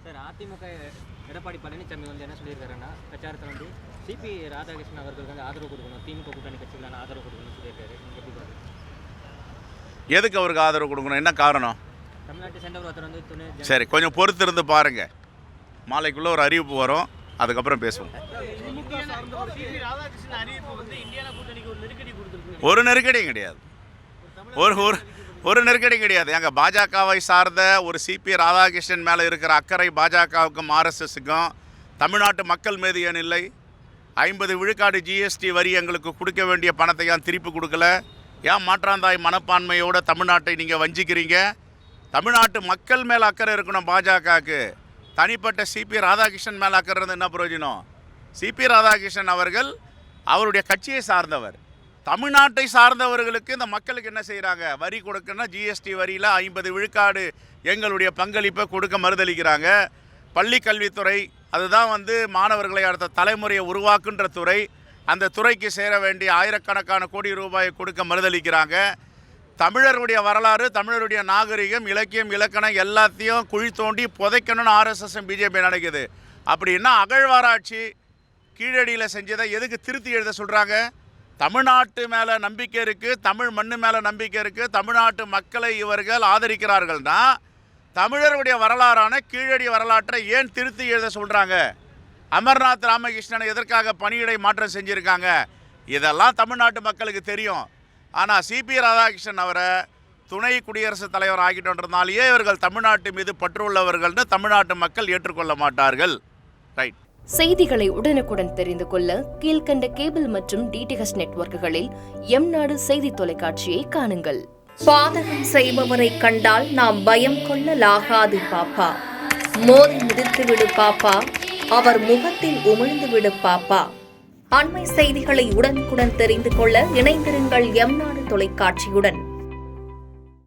Sir AIADMK Edappadi Palaniswami வந்து என்ன சொல்லியிருக்காருன்னா பிரச்சாரத்தில் வந்து சிபி ராதாகிருஷ்ணன் அவர்களுக்கு வந்து ஆதரவு கொடுக்கணும், திமுக கூட்டணி கட்சிகளான ஆதரவு கொடுக்கணும்னு சொல்லியிருக்காரு. நீங்கள் எப்படி பாருங்க? எதுக்கு அவருக்கு ஆதரவு கொடுக்கணும், என்ன காரணம்? தமிழ்நாட்டை சேர்ந்தவர் ஒருத்தர் வந்து துணை சரி, கொஞ்சம் பொறுத்து இருந்து பாருங்கள். மாலைக்குள்ளே ஒரு அறிவிப்பு வரும், அதுக்கப்புறம் பேசுவோம். ஒரு நெருக்கடியும் கிடையாது, ஒரு நெருக்கடி கிடையாது. எங்கள் பாஜகவை சார்ந்த ஒரு சிபி ராதாகிருஷ்ணன் மேலே இருக்கிற அக்கறை பாஜகவுக்கும் ஆர்எஸ்எஸ்க்கும் தமிழ்நாட்டு மக்கள் மீது ஏன் இல்லை? 50 விழுக்காடு ஜிஎஸ்டி வரி எங்களுக்கு கொடுக்க வேண்டிய பணத்தை ஏன் திருப்பி கொடுக்கல? ஏன் மாற்றாந்தாய் மனப்பான்மையோடு தமிழ்நாட்டை நீங்கள் வஞ்சிக்கிறீங்க? தமிழ்நாட்டு மக்கள் மேலே அக்கறை இருக்கணும் பாஜகவுக்கு. தனிப்பட்ட சிபி ராதாகிருஷ்ணன் மேலே அக்கறை இருந்து என்ன பிரயோஜனம்? சிபி ராதாகிருஷ்ணன் அவர்கள் அவருடைய கட்சியை சார்ந்தவர். தமிழ்நாட்டை சார்ந்தவர்களுக்கு இந்த மக்களுக்கு என்ன செய்கிறாங்க? வரி கொடுக்கணும்னா ஜிஎஸ்டி வரியில் 50 விழுக்காடு எங்களுடைய பங்களிப்பை கொடுக்க மறுதளிக்கிறாங்க. பள்ளி கல்வித்துறை அதுதான் வந்து மாணவர்களை அடுத்த தலைமுறையை உருவாக்குன்ற துறை. அந்த துறைக்கு சேர வேண்டிய ஆயிரக்கணக்கான கோடி ரூபாயை கொடுக்க மறுதளிக்கிறாங்க. தமிழருடைய வரலாறு, தமிழருடைய நாகரிகம், இலக்கியம், இலக்கணம் எல்லாத்தையும் குழி தோண்டி புதைக்கணும்னு ஆர்எஸ்எஸ் பிஜேபி நினைக்குது. அப்படின்னா அகழ்வாராய்ச்சி கீழடியில் செஞ்சதை எதுக்கு திருத்தி எழுத சொல்கிறாங்க? தமிழ்நாட்டு மேலே நம்பிக்கை இருக்குது, தமிழ் மண்ணு மேலே நம்பிக்கை இருக்குது, தமிழ்நாட்டு மக்களை இவர்கள் ஆதரிக்கிறார்கள்னா தமிழருடைய வரலாறான கீழடி வரலாற்றை ஏன் திருத்தி எழுத சொல்கிறாங்க? அமர்நாத் ராமகிருஷ்ணனை எதற்காக பணியிடை மாற்றம் செஞ்சுருக்காங்க? இதெல்லாம் தமிழ்நாட்டு மக்களுக்கு தெரியும். ஆனால் சிபி ராதாகிருஷ்ணன் அவரை துணை குடியரசுத் தலைவர் ஆகிட்டோன்றதுனாலேயே இவர்கள் தமிழ்நாட்டு மீது பற்றுள்ளவர்கள்னு தமிழ்நாட்டு மக்கள் ஏற்றுக்கொள்ள மாட்டார்கள். ரைட். செய்திகளை உடனுக்குடன் தெரிந்து கொள்ள கீழ்கண்ட கேபிள் மற்றும் டிடிஹெச் நெட்வொர்க்குகளில் எம்நாடு செய்தி தொலைக்காட்சியை காணுங்கள். பாதகம் செய்பவரை கண்டால் நாம் பயம் கொள்ளலாகாது பாப்பா. மோதி மிதித்து விடு பாப்பா, அவர் முகத்தில் உமிழ்ந்து விடு பாப்பா. அண்மை செய்திகளை உடனுக்குடன் தெரிந்து கொள்ள இணைந்திருங்கள் எம்நாடு தொலைக்காட்சியுடன்.